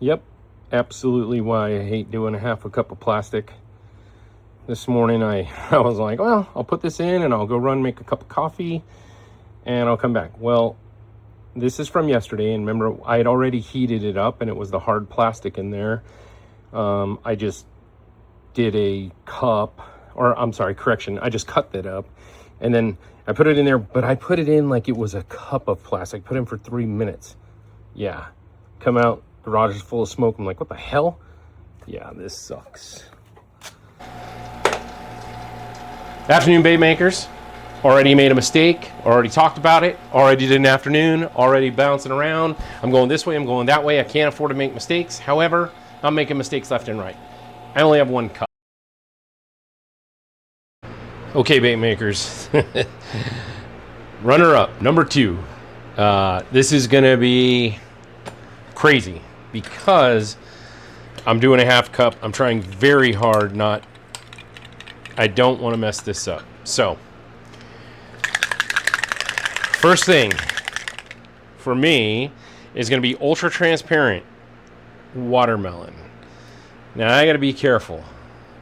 Yep, absolutely why I hate doing a half a cup of plastic. This morning I was like, well, I'll put this in and I'll go run make a cup of coffee and I'll come back. Well, this is from yesterday, and remember I had already heated it up and it was the hard plastic in there. I just did a cup, or I'm sorry, correction, I just cut that up and then I put it in there, but I put it in like it was a cup of plastic. Put it in for 3 minutes. Yeah, come out, garage is full of smoke. I'm like, what the hell? Yeah, this sucks. Afternoon bait makers, already made a mistake, already talked about it, already did an afternoon, already bouncing around. I'm going this way, I'm going that way. I can't afford to make mistakes. However, I'm making mistakes left and right. I only have one cup. Okay, bait makers. Runner up, number 2. This is gonna be crazy because I'm doing a half cup. I'm trying very hard not, I don't want to mess this up. So, first thing for me is going to be ultra transparent watermelon. Now I got to be careful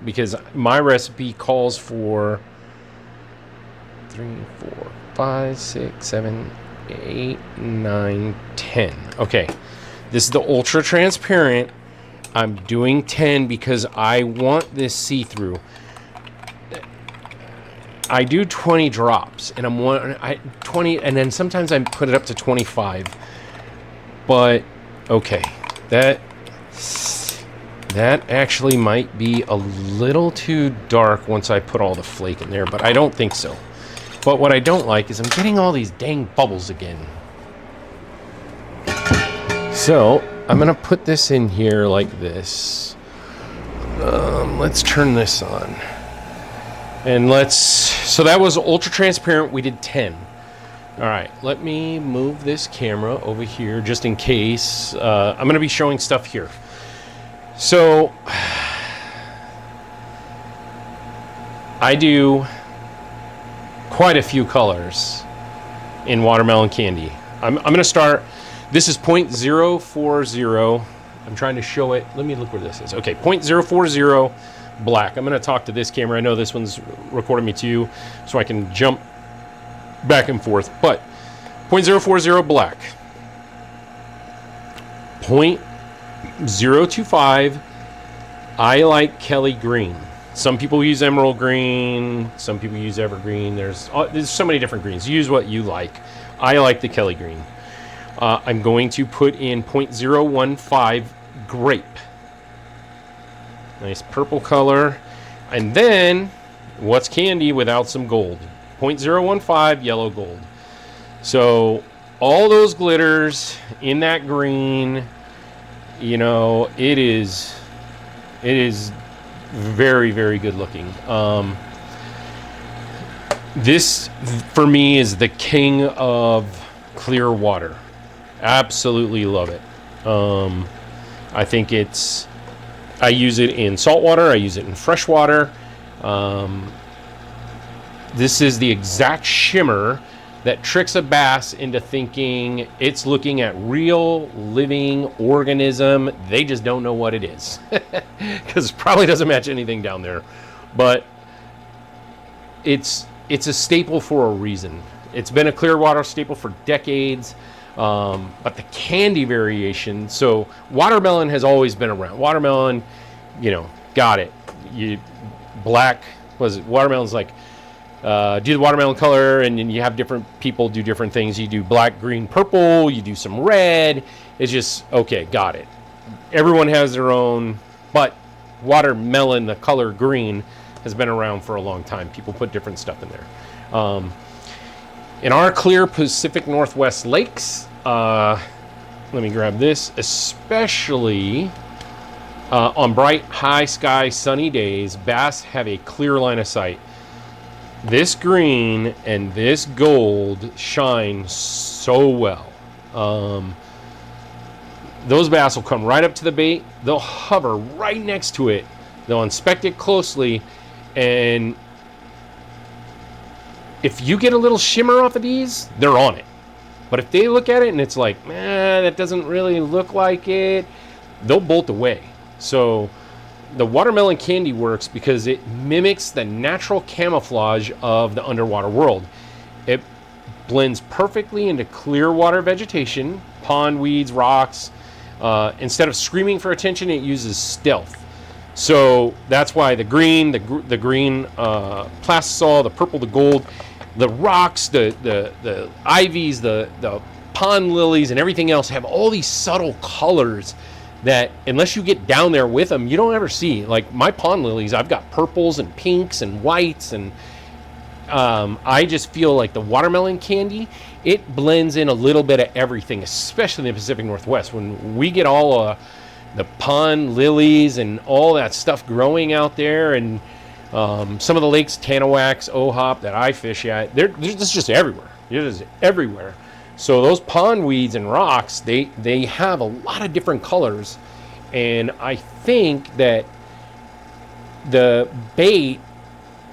because my recipe calls for 3, 4, 5, 6, 7, 8, 9, 10. Okay, this is the ultra transparent. I'm doing 10 because I want this see-through. I do 20 drops, and 20, and then sometimes I put it up to 25. But okay, that actually might be a little too dark once I put all the flake in there, but I don't think so. But what I don't like is I'm getting all these dang bubbles again. So I'm gonna put this in here like this. Let's turn this on. And so that was ultra transparent. We did 10. All right, let me move this camera over here just in case. I'm going to be showing stuff here. So I do quite a few colors in watermelon candy. I'm going to start. This is 0.040. I'm trying to show it. Let me look where this is. Okay, 0.040. Black. I'm going to talk to this camera. I know this one's recording me too, so I can jump back and forth. But 0.040 black, 0.025. I like Kelly green. Some people use emerald green. Some people use evergreen. There's so many different greens. Use what you like. I like the Kelly green. I'm going to put in 0.015 grape. Nice purple color. And then, what's candy without some gold? 0.015 yellow gold. So, all those glitters in that green, you know, it is very, very good looking. This, for me, is the king of clear water. Absolutely love it. I think I use it in saltwater. I use it in freshwater. This is the exact shimmer that tricks a bass into thinking it's looking at real living organism. They just don't know what it is because it probably doesn't match anything down there. But it's a staple for a reason. It's been a clear water staple for decades. But the candy variation, so watermelon has always been around. Watermelon, you know, got it. Watermelon's like, do the watermelon color, and then you have different people do different things. You do black, green, purple, you do some red. It's just, okay, got it. Everyone has their own, but watermelon, the color green, has been around for a long time. People put different stuff in there. In our clear Pacific Northwest lakes, let me grab this, especially on bright, high sky, sunny days, bass have a clear line of sight. This green and this gold shine so well. Those bass will come right up to the bait. They'll hover right next to it. They'll inspect it closely, and if you get a little shimmer off of these, they're on it. But if they look at it and it's like, that doesn't really look like it, they'll bolt away. So the watermelon candy works because it mimics the natural camouflage of the underwater world. It blends perfectly into clear water vegetation, pond weeds, rocks. Instead of screaming for attention, it uses stealth. So that's why the green, the green plastisol, the purple, the gold, the rocks, the ivies, the pond lilies, and everything else have all these subtle colors that unless you get down there with them, you don't ever see. Like my pond lilies, I've got purples and pinks and whites, and I just feel like the watermelon candy, it blends in a little bit of everything, especially in the Pacific Northwest. When we get all the pond lilies and all that stuff growing out there, and some of the lakes, Tanawax, Ohop, that I fish at, it's just everywhere. It is everywhere. So those pond weeds and rocks, they have a lot of different colors, and I think that the bait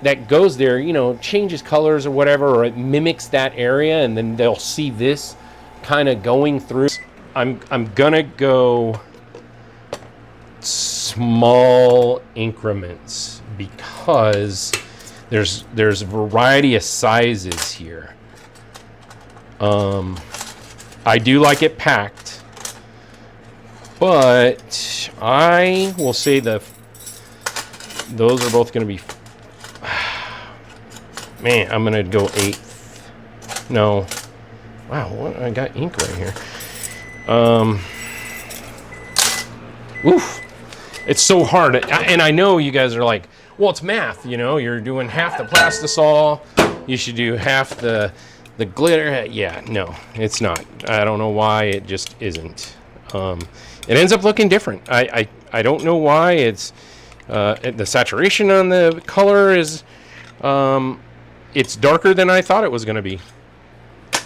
that goes there, you know, changes colors or whatever, or it mimics that area, and then they'll see this kind of going through. I'm gonna go small increments because there's a variety of sizes here. I do like it packed, but I will say those are both going to be, man, I'm going to go 8th. No. Wow, what? I got ink right here. Oof. It's so hard. And I know you guys are like, well, it's math, you know, you're doing half the plastisol, you should do half the glitter. Yeah, no, it's not. I don't know why, it just isn't. It ends up looking different. I don't know why. It's the saturation on the color is it's darker than I thought it was going to be.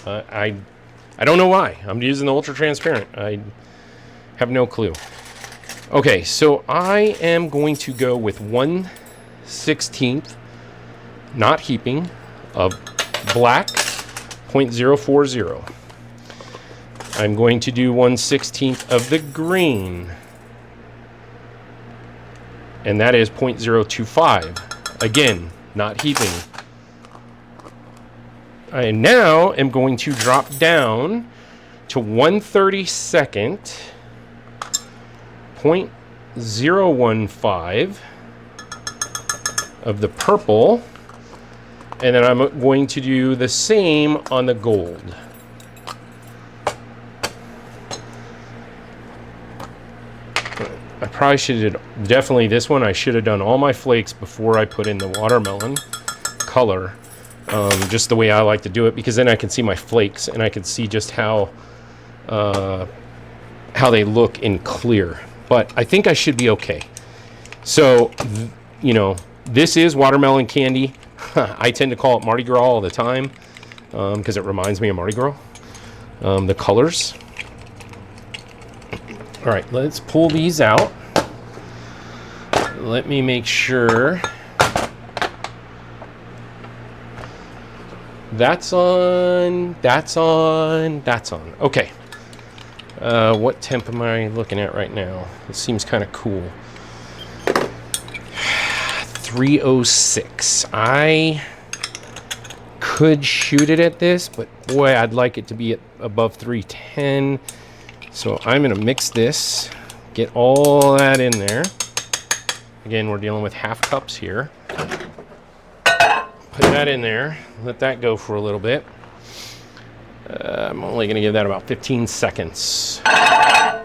I don't know why. I'm using the ultra transparent. I have no clue. Okay, so I am going to go with 1/16, not heaping, of black 0.040. I'm going to do 1/16 of the green, and that is 0.025. Again, not heaping. I now am going to drop down to 1/32, 0.015 of the purple, and then I'm going to do the same on the gold. I probably should have, definitely this one, I should have done all my flakes before I put in the watermelon color, just the way I like to do it, because then I can see my flakes and I can see just how they look in clear. But I think I should be okay. So, you know, this is watermelon candy. I tend to call it Mardi Gras all the time because it reminds me of Mardi Gras. The colors. All right, let's pull these out. Let me make sure that's on, that's on, that's on. Okay. What temp am I looking at right now? It seems kind of cool. 306. I could shoot it at this, but boy, I'd like it to be at above 310. So I'm going to mix this, get all that in there. Again, we're dealing with half cups here. Put that in there, let that go for a little bit. I'm only going to give that about 15 seconds. All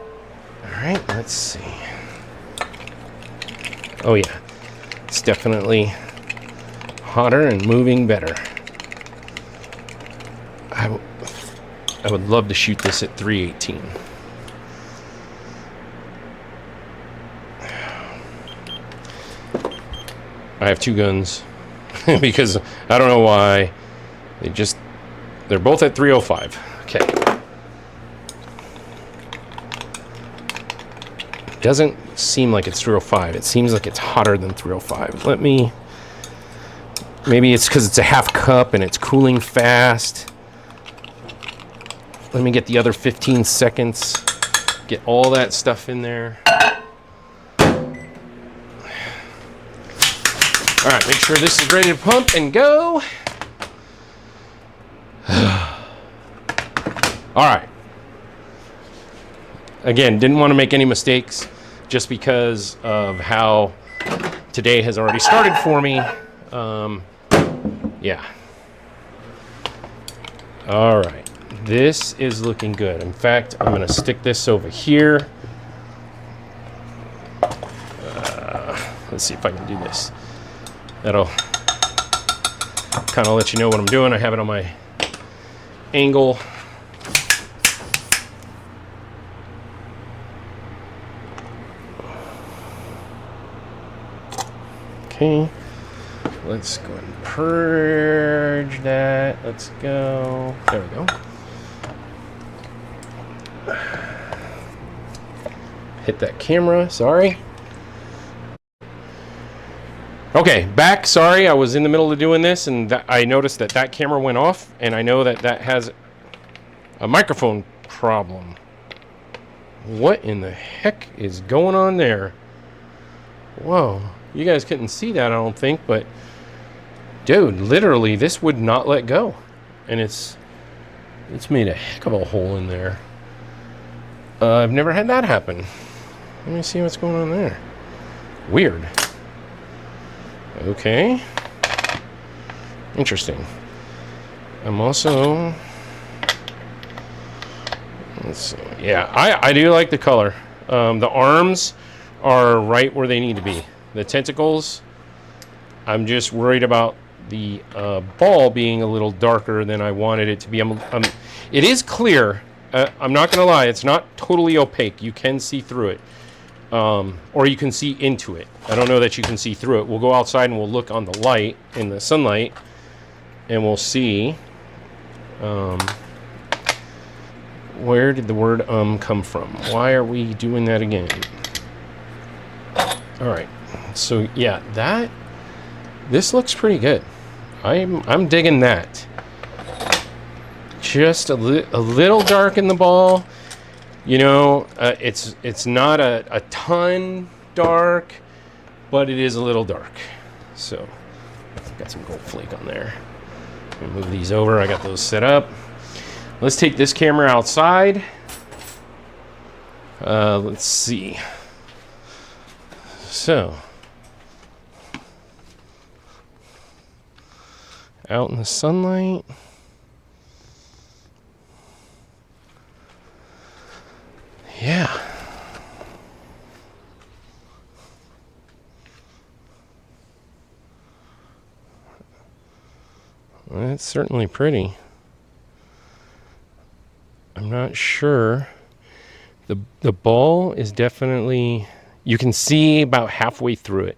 right, let's see. Oh yeah, it's definitely hotter and moving better. I would love to shoot this at 318. I have two guns because I don't know why. They're both at 305. Okay. It doesn't seem like it's 305. It seems like it's hotter than 305. Maybe it's because it's a half cup and it's cooling fast. Let me get the other 15 seconds. Get all that stuff in there. All right, make sure this is ready to pump and go. All right. Again, didn't want to make any mistakes just because of how today has already started for me. Yeah. All right. This is looking good. In fact, I'm going to stick this over here. Let's see if I can do this. That'll kind of let you know what I'm doing. I have it on my angle. Okay, let's go ahead and purge that. Let's go. There we go. Hit that camera, sorry. Okay, back. Sorry, I was in the middle of doing this, and I noticed that camera went off, and I know that has a microphone problem. What in the heck is going on there? Whoa, you guys couldn't see that, I don't think, but dude, literally, this would not let go, and it's made a heck of a hole in there. I've never had that happen. Let me see what's going on there. Weird. Okay. Interesting. I'm also... Let's see. Yeah, I do like the color. The arms are right where they need to be. The tentacles, I'm just worried about the ball being a little darker than I wanted it to be. It is clear. I'm not going to lie. It's not totally opaque. You can see through it. Or you can see into it. I don't know that you can see through it. We'll go outside and we'll look on the light, in the sunlight, and we'll see. Where did the word come from? Why are we doing that again? All right. So yeah, this looks pretty good. I'm digging that. Just a little dark in the ball. You know, it's not a ton dark, but it is a little dark. So, got some gold flake on there. Let me move these over. I got those set up. Let's take this camera outside. Let's see. So, out in the sunlight. Yeah. Well, it's certainly pretty. I'm not sure. The ball is definitely, you can see about halfway through it.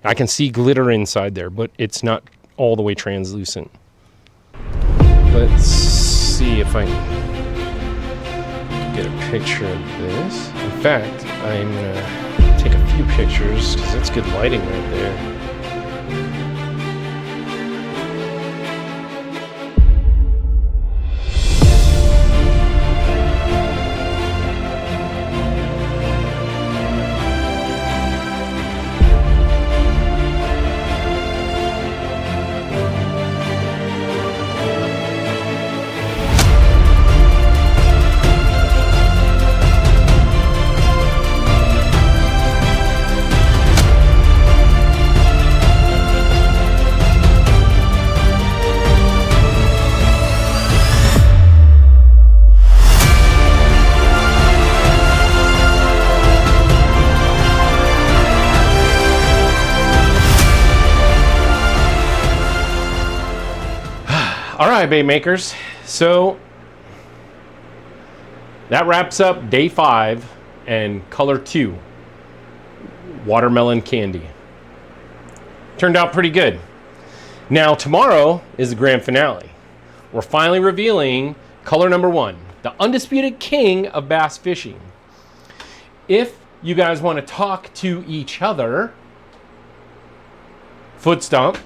I can see glitter inside there, but it's not all the way translucent. Let's see if I can get a picture of this. In fact, I'm gonna take a few pictures because that's good lighting right there. All right, bait makers. So that wraps up day 5 and color 2, watermelon candy. Turned out pretty good. Now tomorrow is the grand finale. We're finally revealing color number 1, the undisputed king of bass fishing. If you guys want to talk to each other, foot stomp,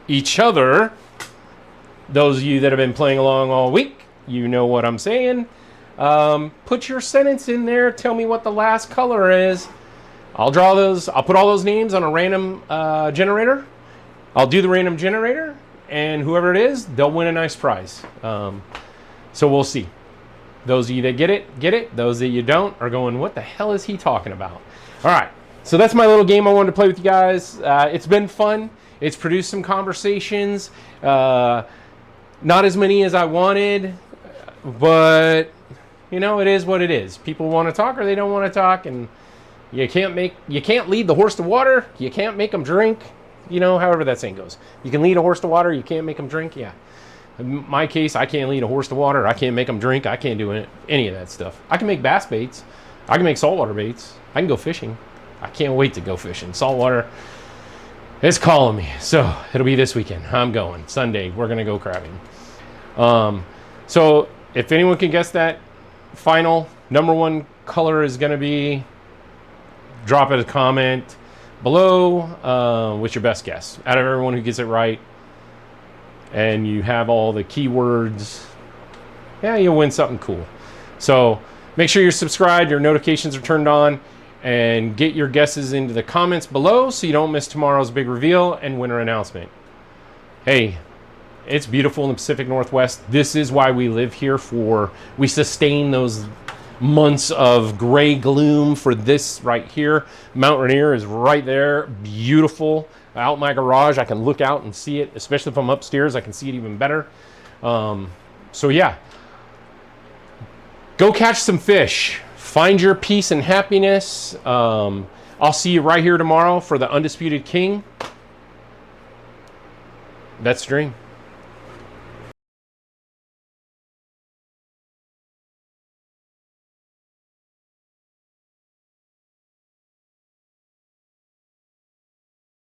each other, those of you that have been playing along all week, you know what I'm saying. Put your sentence in there. Tell me what the last color is. I'll draw those. I'll put all those names on a random generator. I'll do the random generator, and whoever it is, they'll win a nice prize. So we'll see. Those of you that get it. Those that you don't are going, what the hell is he talking about? All right. So that's my little game I wanted to play with you guys. It's been fun. It's produced some conversations. Not as many as I wanted, but you know, it is what it is. People want to talk or they don't want to talk, and you can't lead the horse to water. You can't make them drink. You know, however that saying goes. You can lead a horse to water. You can't make them drink. Yeah. In my case, I can't lead a horse to water. I can't make them drink. I can't do any of that stuff. I can make bass baits. I can make saltwater baits. I can go fishing. I can't wait to go fishing. Saltwater is calling me. So it'll be this weekend. I'm going. Sunday, we're going to go crabbing. So if anyone can guess that final number one color is going to be, drop it a comment below. What's your best guess? Out of everyone who gets it right, and you have all the keywords, yeah, you'll win something cool. So make sure you're subscribed, your notifications are turned on, and get your guesses into the comments below so you don't miss tomorrow's big reveal and winner announcement. Hey, it's beautiful in the Pacific Northwest. This is why we live here. We sustain those months of gray gloom for this right here. Mount Rainier is right there, beautiful. Out my garage, I can look out and see it, especially if I'm upstairs, I can see it even better. So yeah, go catch some fish. Find your peace and happiness. I'll see you right here tomorrow for the Undisputed King. That's the dream.